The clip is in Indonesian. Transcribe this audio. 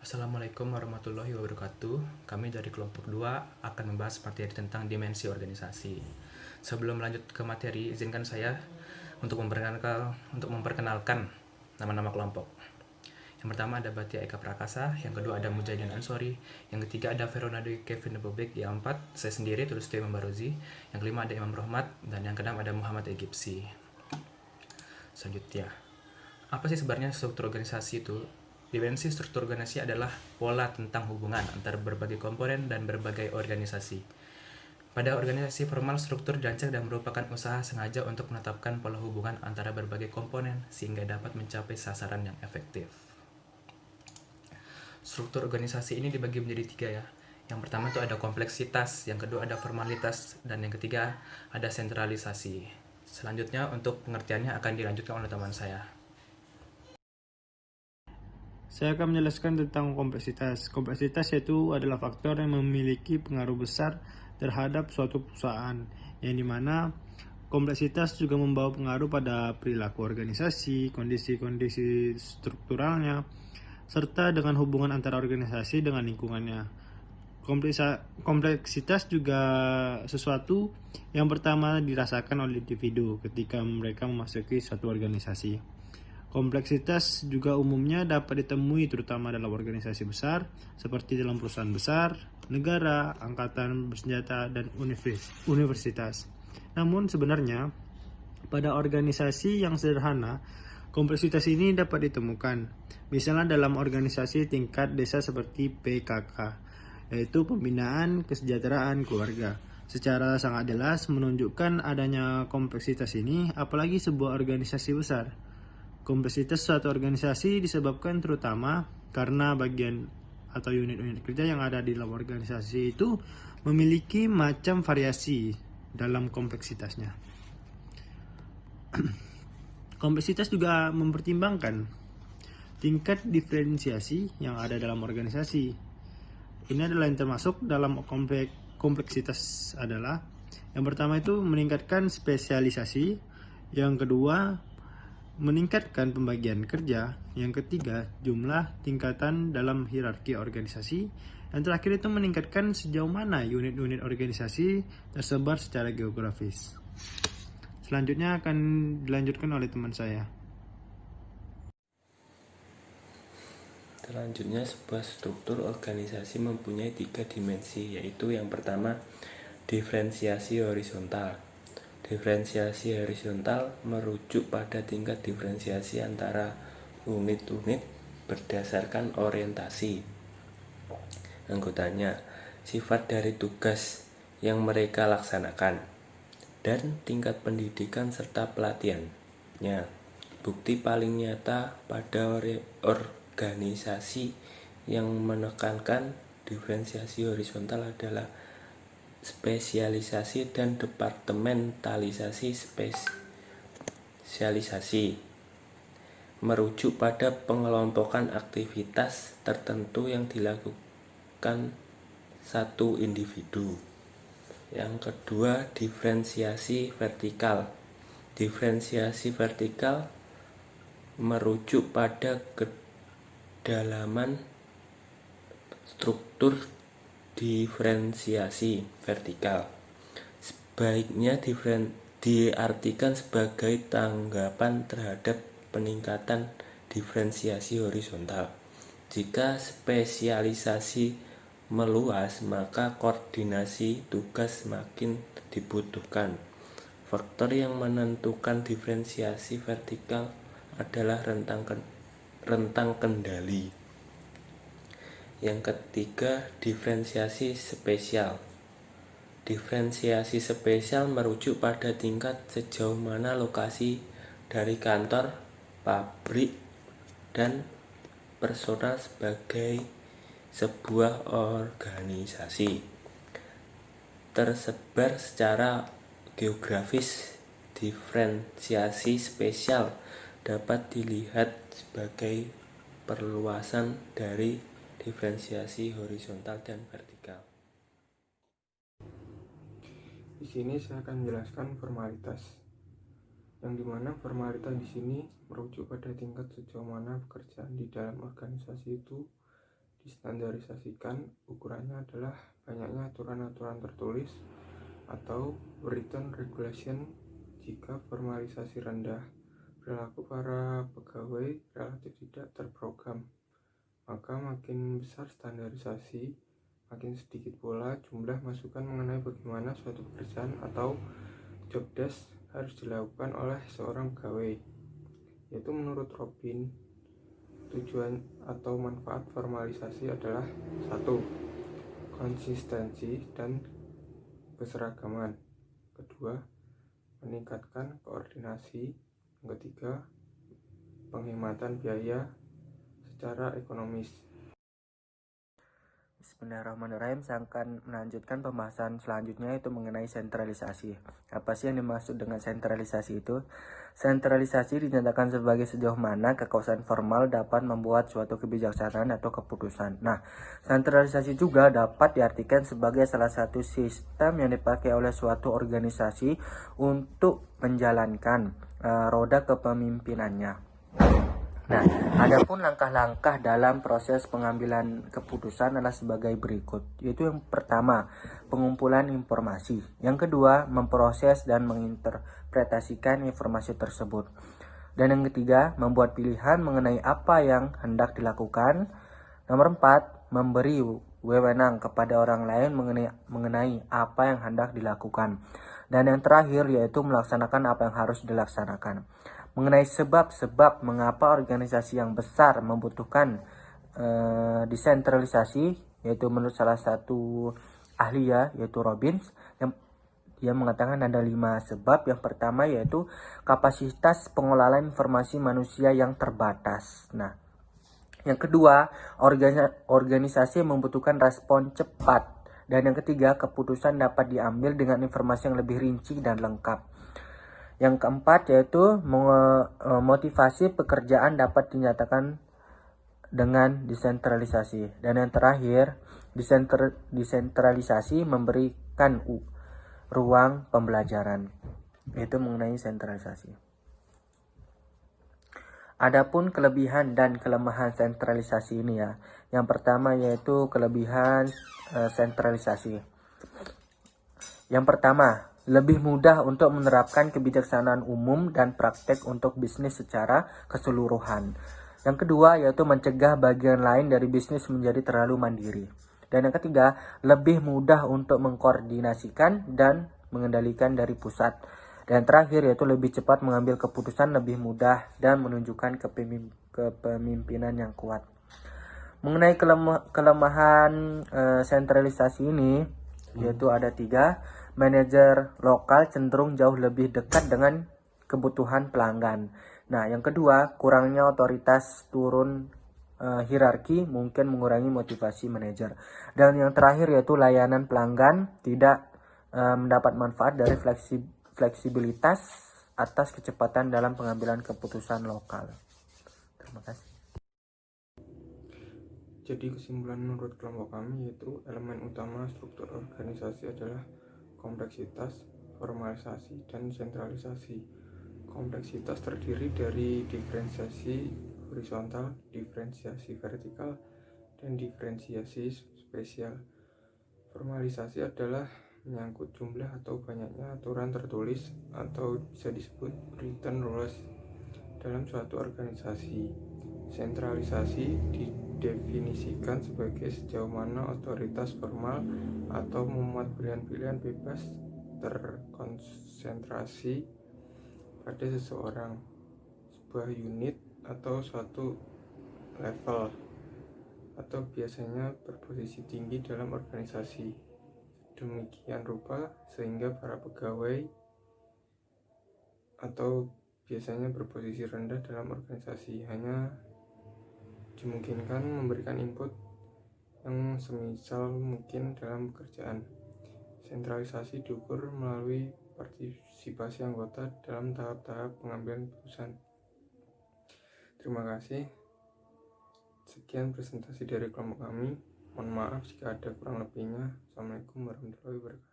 Assalamualaikum warahmatullahi wabarakatuh. Kami dari kelompok 2 akan membahas materi tentang dimensi organisasi. Sebelum lanjut ke materi, izinkan saya untuk memperkenalkan nama-nama kelompok. Yang pertama ada Batia Eka Prakasa, yang kedua ada Mujahidin Ansori, yang ketiga ada Veronado Kevin Bobek, yang keempat saya sendiri Tulus Imam Barozi, yang kelima ada Imam Rohmat, dan yang keenam ada Muhammad Egypsi. Selanjutnya, apa sih sebenarnya struktur organisasi itu? Dimensi struktur organisasi adalah pola tentang hubungan antar berbagai komponen dan berbagai organisasi. Pada organisasi formal, struktur dirancang dan merupakan usaha sengaja untuk menetapkan pola hubungan antara berbagai komponen sehingga dapat mencapai sasaran yang efektif. Struktur organisasi ini dibagi menjadi 3 ya. Yang pertama itu ada kompleksitas, yang kedua ada formalitas, dan yang ketiga ada sentralisasi. Selanjutnya untuk pengertiannya akan dilanjutkan oleh teman saya. Saya akan menjelaskan tentang kompleksitas. Kompleksitas yaitu adalah faktor yang memiliki pengaruh besar terhadap suatu perusahaan, yang dimana kompleksitas juga membawa pengaruh pada perilaku organisasi, kondisi-kondisi strukturalnya, serta dengan hubungan antara organisasi dengan lingkungannya. Kompleksitas juga sesuatu yang pertama dirasakan oleh individu ketika mereka memasuki suatu organisasi. Kompleksitas juga umumnya dapat ditemui terutama dalam organisasi besar seperti dalam perusahaan besar, negara, angkatan bersenjata, dan universitas. Namun sebenarnya pada organisasi yang sederhana, kompleksitas ini dapat ditemukan. Misalnya dalam organisasi tingkat desa seperti PKK, yaitu Pembinaan Kesejahteraan Keluarga. Secara sangat jelas menunjukkan adanya kompleksitas ini, apalagi sebuah organisasi besar. Kompleksitas suatu organisasi disebabkan terutama karena bagian atau unit-unit kerja yang ada di dalam organisasi itu memiliki macam variasi dalam kompleksitasnya. Kompleksitas juga mempertimbangkan tingkat diferensiasi yang ada dalam organisasi. Ini adalah yang termasuk dalam kompleksitas adalah yang pertama itu meningkatkan spesialisasi, yang kedua meningkatkan pembagian kerja, yang ketiga jumlah tingkatan dalam hierarki organisasi, yang terakhir itu meningkatkan sejauh mana unit-unit organisasi tersebar secara geografis. Selanjutnya akan dilanjutkan oleh teman saya. Selanjutnya, sebuah struktur organisasi mempunyai 3 dimensi, yaitu yang pertama diferensiasi horizontal. Diferensiasi horizontal merujuk pada tingkat diferensiasi antara unit-unit berdasarkan orientasi anggotanya, sifat dari tugas yang mereka laksanakan, dan tingkat pendidikan serta pelatihannya. Bukti paling nyata pada organisasi yang menekankan diferensiasi horizontal adalah spesialisasi dan departementalisasi. Spesialisasi merujuk pada pengelompokan aktivitas tertentu yang dilakukan satu individu. Yang kedua, diferensiasi vertikal. Diferensiasi vertikal merujuk pada kedalaman struktur diferensiasi vertikal. Sebaiknya diartikan sebagai tanggapan terhadap peningkatan diferensiasi horizontal. Jika spesialisasi meluas, maka koordinasi tugas semakin dibutuhkan. Faktor yang menentukan diferensiasi vertikal adalah rentang kendali. Yang ketiga, diferensiasi spesial. Diferensiasi spesial merujuk pada tingkat sejauh mana lokasi dari kantor, pabrik, dan personal sebagai sebuah organisasi tersebar secara geografis. Diferensiasi spesial dapat dilihat sebagai perluasan dari diferensiasi horizontal dan vertikal. Di sini saya akan menjelaskan formalitas, yang dimana formalitas di sini merujuk pada tingkat sejauh mana pekerjaan di dalam organisasi itu distandarisasikan. Ukurannya adalah banyaknya aturan-aturan tertulis atau written regulation. Jika formalisasi rendah, perilaku para pegawai relatif tidak terprogram, maka makin besar standarisasi, makin sedikit pula jumlah masukan mengenai bagaimana suatu pekerjaan atau job desk harus dilakukan oleh seorang pegawai. Yaitu menurut Robin, tujuan atau manfaat formalisasi adalah 1. Konsistensi dan keseragaman. Kedua, meningkatkan koordinasi. Yang ketiga, penghematan biaya secara ekonomis. Bismillahirrahmanirrahim. Saya akan melanjutkan pembahasan selanjutnya, yaitu mengenai sentralisasi. Apa sih yang dimaksud dengan sentralisasi itu? Sentralisasi dinyatakan sebagai sejauh mana kekuasaan formal dapat membuat suatu kebijaksanaan atau keputusan. Nah, sentralisasi juga dapat diartikan sebagai salah satu sistem yang dipakai oleh suatu organisasi untuk menjalankan roda kepemimpinannya. Nah, adapun langkah-langkah dalam proses pengambilan keputusan adalah sebagai berikut. Yaitu yang pertama, pengumpulan informasi. Yang kedua, memproses dan menginterpretasikan informasi tersebut. Dan yang ketiga, membuat pilihan mengenai apa yang hendak dilakukan. Nomor 4, memberi wewenang kepada orang lain mengenai apa yang hendak dilakukan. Dan yang terakhir yaitu melaksanakan apa yang harus dilaksanakan. Mengenai sebab-sebab mengapa organisasi yang besar membutuhkan desentralisasi, yaitu menurut salah satu ahli yaitu Robbins, yang dia mengatakan ada 5 sebab. Yang pertama yaitu kapasitas pengelolaan informasi manusia yang terbatas. Nah, yang kedua, organisasi membutuhkan respon cepat. Dan yang ketiga, keputusan dapat diambil dengan informasi yang lebih rinci dan lengkap. Yang keempat yaitu motivasi pekerjaan dapat dinyatakan dengan desentralisasi. Dan yang terakhir, desentralisasi memberikan ruang pembelajaran. Itu mengenai sentralisasi. Adapun kelebihan dan kelemahan sentralisasi ini ya. Yang pertama yaitu kelebihan sentralisasi. Yang pertama, lebih mudah untuk menerapkan kebijaksanaan umum dan praktek untuk bisnis secara keseluruhan. Yang kedua yaitu mencegah bagian lain dari bisnis menjadi terlalu mandiri. Dan yang ketiga, lebih mudah untuk mengkoordinasikan dan mengendalikan dari pusat. Dan yang terakhir yaitu lebih cepat mengambil keputusan, lebih mudah, dan menunjukkan kepemimpinan yang kuat. Mengenai kelemahan sentralisasi ini yaitu ada 3. Manajer lokal cenderung jauh lebih dekat dengan kebutuhan pelanggan. Nah, yang kedua, kurangnya otoritas turun hierarki mungkin mengurangi motivasi manajer. Dan yang terakhir yaitu layanan pelanggan tidak mendapat manfaat dari fleksibilitas atas kecepatan dalam pengambilan keputusan lokal. Terima kasih. Jadi kesimpulan menurut kelompok kami yaitu elemen utama struktur organisasi adalah kompleksitas, formalisasi, dan sentralisasi. Kompleksitas terdiri dari diferensiasi horizontal, diferensiasi vertikal, dan diferensiasi spesial. Formalisasi adalah menyangkut jumlah atau banyaknya aturan tertulis atau bisa disebut written rules dalam suatu organisasi. Sentralisasi didefinisikan sebagai sejauh mana otoritas formal atau memuat pilihan-pilihan bebas terkonsentrasi pada seseorang, sebuah unit atau suatu level, atau biasanya berposisi tinggi dalam organisasi. Demikian rupa sehingga para pegawai atau biasanya berposisi rendah dalam organisasi hanya dimungkinkan memberikan input yang semisal mungkin dalam pekerjaan. Sentralisasi diukur melalui partisipasi anggota dalam tahap-tahap pengambilan keputusan. Terima kasih. Sekian presentasi dari kelompok kami. Mohon maaf jika ada kurang lebihnya. Assalamualaikum warahmatullahi wabarakatuh.